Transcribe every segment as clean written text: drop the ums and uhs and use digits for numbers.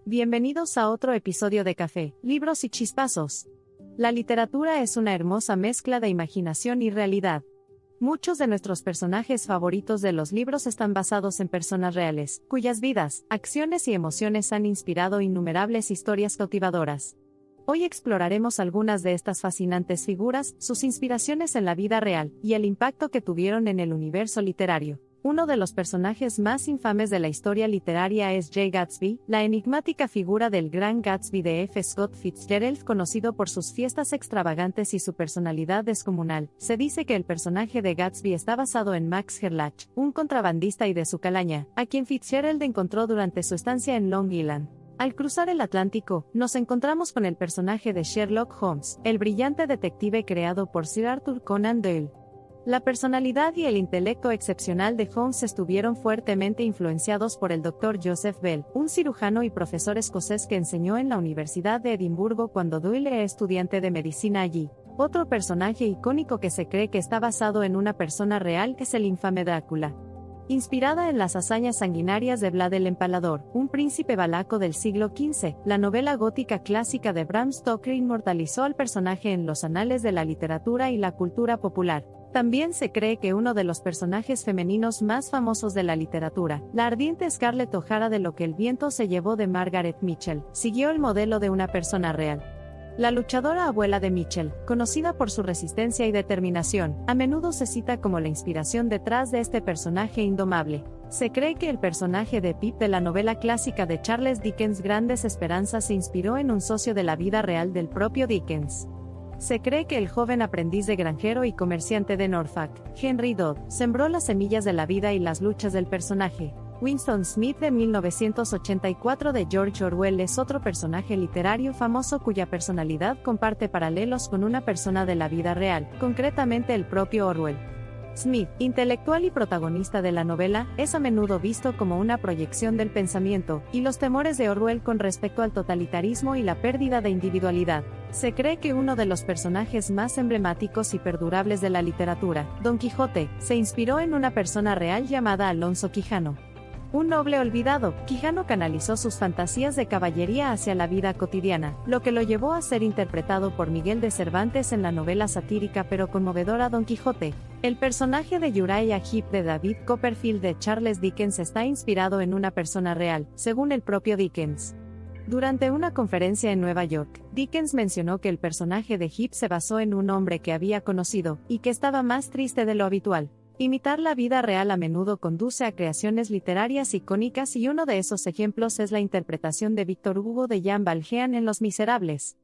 Bienvenidos a otro episodio de Café, Libros y Chispazos. La literatura es una hermosa mezcla de imaginación y realidad. Muchos de nuestros personajes favoritos de los libros están basados en personas reales, cuyas vidas, acciones y emociones han inspirado innumerables historias cautivadoras. Hoy exploraremos algunas de estas fascinantes figuras, sus inspiraciones en la vida real, y el impacto que tuvieron en el universo literario. Uno de los personajes más infames de la historia literaria es Jay Gatsby, la enigmática figura del gran Gatsby de F. Scott Fitzgerald, conocido por sus fiestas extravagantes y su personalidad descomunal. Se dice que el personaje de Gatsby está basado en Max Gerlach, un contrabandista y de su calaña, a quien Fitzgerald encontró durante su estancia en Long Island. Al cruzar el Atlántico, nos encontramos con el personaje de Sherlock Holmes, el brillante detective creado por Sir Arthur Conan Doyle. La personalidad y el intelecto excepcional de Holmes estuvieron fuertemente influenciados por el Dr. Joseph Bell, un cirujano y profesor escocés que enseñó en la Universidad de Edimburgo cuando Doyle era estudiante de medicina allí. Otro personaje icónico que se cree que está basado en una persona real es el infame Drácula. Inspirada en las hazañas sanguinarias de Vlad el Empalador, un príncipe valaco del siglo XV, la novela gótica clásica de Bram Stoker inmortalizó al personaje en los anales de la literatura y la cultura popular. También se cree que uno de los personajes femeninos más famosos de la literatura, la ardiente Scarlett O'Hara de Lo que el viento se llevó de Margaret Mitchell, siguió el modelo de una persona real. La luchadora abuela de Mitchell, conocida por su resistencia y determinación, a menudo se cita como la inspiración detrás de este personaje indomable. Se cree que el personaje de Pip de la novela clásica de Charles Dickens Grandes Esperanzas se inspiró en un socio de la vida real del propio Dickens. Se cree que el joven aprendiz de granjero y comerciante de Norfolk, Henry Dodd, sembró las semillas de la vida y las luchas del personaje. Winston Smith de 1984 de George Orwell es otro personaje literario famoso cuya personalidad comparte paralelos con una persona de la vida real, concretamente el propio Orwell. Smith, intelectual y protagonista de la novela, es a menudo visto como una proyección del pensamiento y los temores de Orwell con respecto al totalitarismo y la pérdida de individualidad. Se cree que uno de los personajes más emblemáticos y perdurables de la literatura, Don Quijote, se inspiró en una persona real llamada Alonso Quijano. Un noble olvidado, Quijano canalizó sus fantasías de caballería hacia la vida cotidiana, lo que lo llevó a ser interpretado por Miguel de Cervantes en la novela satírica pero conmovedora Don Quijote. El personaje de Uriah Heep de David Copperfield de Charles Dickens está inspirado en una persona real, según el propio Dickens. Durante una conferencia en Nueva York, Dickens mencionó que el personaje de Heep se basó en un hombre que había conocido, y que estaba más triste de lo habitual. Imitar la vida real a menudo conduce a creaciones literarias icónicas y uno de esos ejemplos es la interpretación de Víctor Hugo de Jean Valjean en Los Miserables.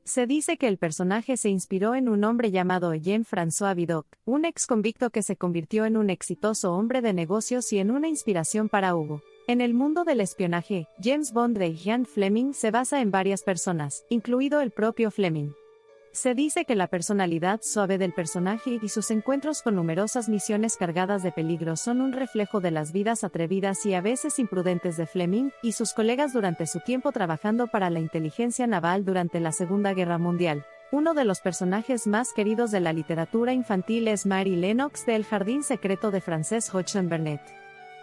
Se dice que el personaje se inspiró en un hombre llamado Jean-François Vidocq, un ex convicto que se convirtió en un exitoso hombre de negocios y en una inspiración para Hugo. En el mundo del espionaje, James Bond de Ian Fleming se basa en varias personas, incluido el propio Fleming. Se dice que la personalidad suave del personaje y sus encuentros con numerosas misiones cargadas de peligro son un reflejo de las vidas atrevidas y a veces imprudentes de Fleming y sus colegas durante su tiempo trabajando para la inteligencia naval durante la Segunda Guerra Mundial. Uno de los personajes más queridos de la literatura infantil es Mary Lennox de El Jardín Secreto de Frances Hodgson Burnett.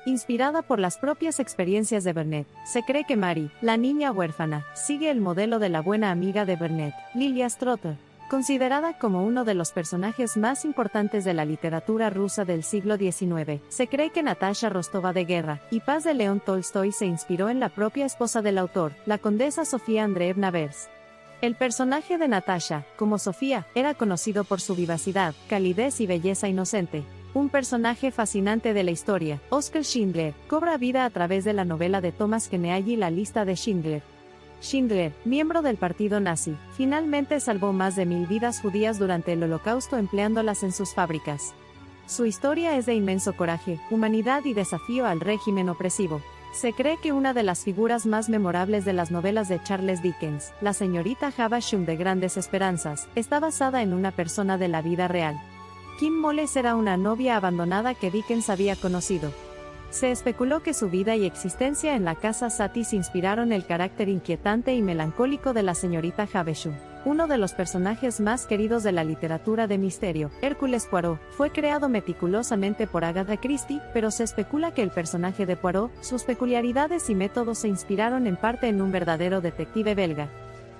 Inspirada por las propias experiencias de Burnett, se cree que Mary, la niña huérfana, sigue el modelo de la buena amiga de Burnett, Lilia Strotter. Considerada como uno de los personajes más importantes de la literatura rusa del siglo XIX, se cree que Natasha Rostova de Guerra y Paz de León Tolstoy se inspiró en la propia esposa del autor, la condesa Sofía Andreevna Vers. El personaje de Natasha, como Sofía, era conocido por su vivacidad, calidez y belleza inocente. Un personaje fascinante de la historia, Oskar Schindler, cobra vida a través de la novela de Thomas Keneally La lista de Schindler. Schindler, miembro del partido nazi, finalmente salvó más de 1000 vidas judías durante el Holocausto empleándolas en sus fábricas. Su historia es de inmenso coraje, humanidad y desafío al régimen opresivo. Se cree que una de las figuras más memorables de las novelas de Charles Dickens, la señorita Havisham de Grandes Esperanzas, está basada en una persona de la vida real. Kim Moles era una novia abandonada que Dickens había conocido. Se especuló que su vida y existencia en la casa Satis inspiraron el carácter inquietante y melancólico de la señorita Havisham. Uno de los personajes más queridos de la literatura de misterio, Hércules Poirot, fue creado meticulosamente por Agatha Christie, pero se especula que el personaje de Poirot, sus peculiaridades y métodos se inspiraron en parte en un verdadero detective belga.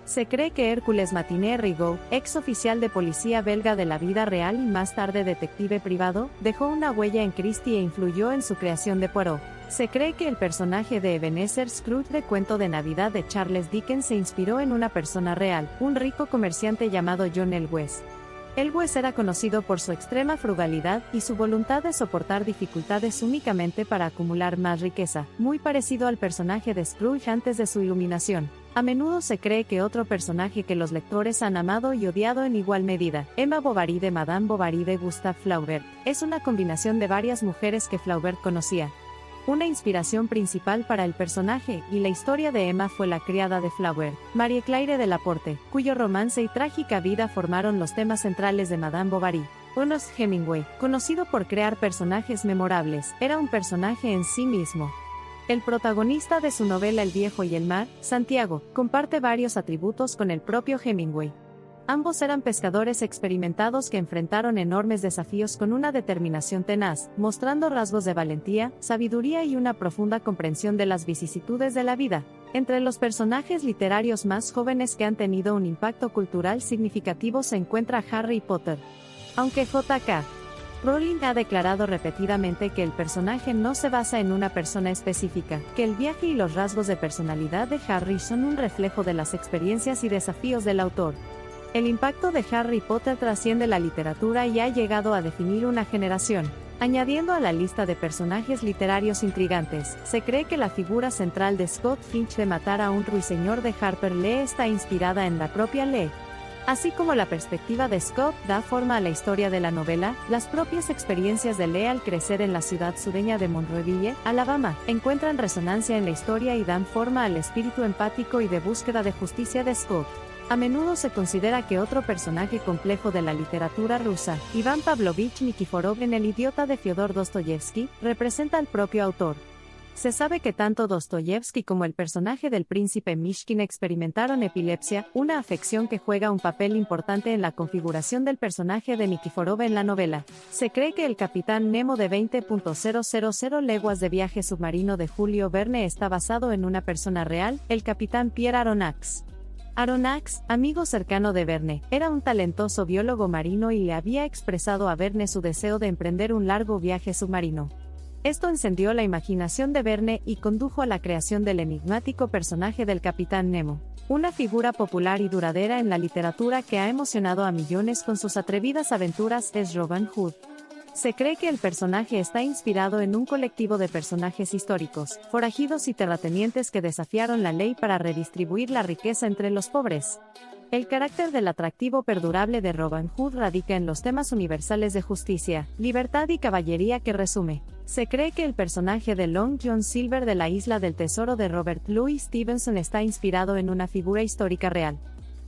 Se cree que Hércules Martinet Rigaud, ex oficial de policía belga de la vida real y más tarde detective privado, dejó una huella en Christie e influyó en su creación de Poirot. Se cree que el personaje de Ebenezer Scrooge de Cuento de Navidad de Charles Dickens se inspiró en una persona real, un rico comerciante llamado John Elwes. Elwes era conocido por su extrema frugalidad y su voluntad de soportar dificultades únicamente para acumular más riqueza, muy parecido al personaje de Scrooge antes de su iluminación. A menudo se cree que otro personaje que los lectores han amado y odiado en igual medida, Emma Bovary de Madame Bovary de Gustave Flaubert, es una combinación de varias mujeres que Flaubert conocía. Una inspiración principal para el personaje y la historia de Emma fue la criada de Flaubert, Marie Claire de Laporte, cuyo romance y trágica vida formaron los temas centrales de Madame Bovary. Ernest Hemingway, conocido por crear personajes memorables, era un personaje en sí mismo. El protagonista de su novela El viejo y el mar, Santiago, comparte varios atributos con el propio Hemingway. Ambos eran pescadores experimentados que enfrentaron enormes desafíos con una determinación tenaz, mostrando rasgos de valentía, sabiduría y una profunda comprensión de las vicisitudes de la vida. Entre los personajes literarios más jóvenes que han tenido un impacto cultural significativo se encuentra Harry Potter. Aunque J.K. Rowling ha declarado repetidamente que el personaje no se basa en una persona específica, que el viaje y los rasgos de personalidad de Harry son un reflejo de las experiencias y desafíos del autor. El impacto de Harry Potter trasciende la literatura y ha llegado a definir una generación. Añadiendo a la lista de personajes literarios intrigantes, se cree que la figura central de Scott Finch de matar a un ruiseñor de Harper Lee está inspirada en la propia Lee. Así como la perspectiva de Scott da forma a la historia de la novela, las propias experiencias de Lee al crecer en la ciudad sureña de Monroeville, Alabama, encuentran resonancia en la historia y dan forma al espíritu empático y de búsqueda de justicia de Scott. A menudo se considera que otro personaje complejo de la literatura rusa, Iván Pavlovich Nikiforov en El idiota de Fyodor Dostoyevsky, representa al propio autor. Se sabe que tanto Dostoyevsky como el personaje del príncipe Mishkin experimentaron epilepsia, una afección que juega un papel importante en la configuración del personaje de Nikiforov en la novela. Se cree que el capitán Nemo de 20.000 leguas de viaje submarino de Julio Verne está basado en una persona real, el capitán Pierre Aronnax. Aronnax, amigo cercano de Verne, era un talentoso biólogo marino y le había expresado a Verne su deseo de emprender un largo viaje submarino. Esto encendió la imaginación de Verne y condujo a la creación del enigmático personaje del Capitán Nemo, una figura popular y duradera en la literatura que ha emocionado a millones con sus atrevidas aventuras, es Robin Hood. Se cree que el personaje está inspirado en un colectivo de personajes históricos, forajidos y terratenientes que desafiaron la ley para redistribuir la riqueza entre los pobres. El carácter del atractivo perdurable de Robin Hood radica en los temas universales de justicia, libertad y caballería que resume. Se cree que el personaje de Long John Silver de la Isla del Tesoro de Robert Louis Stevenson está inspirado en una figura histórica real.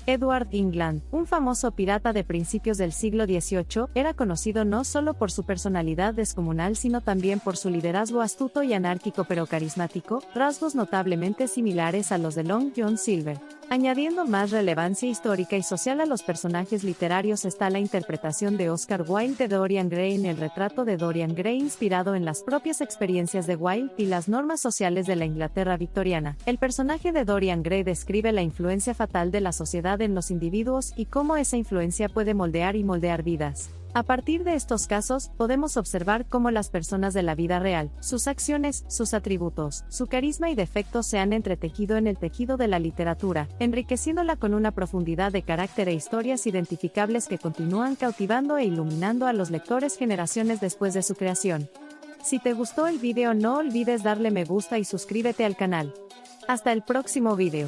Edward England, un famoso pirata de principios del siglo XVIII, era conocido no solo por su personalidad descomunal sino también por su liderazgo astuto y anárquico pero carismático, rasgos notablemente similares a los de Long John Silver. Añadiendo más relevancia histórica y social a los personajes literarios está la interpretación de Oscar Wilde de Dorian Gray en El retrato de Dorian Gray inspirado en las propias experiencias de Wilde y las normas sociales de la Inglaterra victoriana. El personaje de Dorian Gray describe la influencia fatal de la sociedad en los individuos y cómo esa influencia puede moldear y moldear vidas. A partir de estos casos, podemos observar cómo las personas de la vida real, sus acciones, sus atributos, su carisma y defectos se han entretejido en el tejido de la literatura, enriqueciéndola con una profundidad de carácter e historias identificables que continúan cautivando e iluminando a los lectores generaciones después de su creación. Si te gustó el video no olvides darle me gusta y suscríbete al canal. Hasta el próximo video.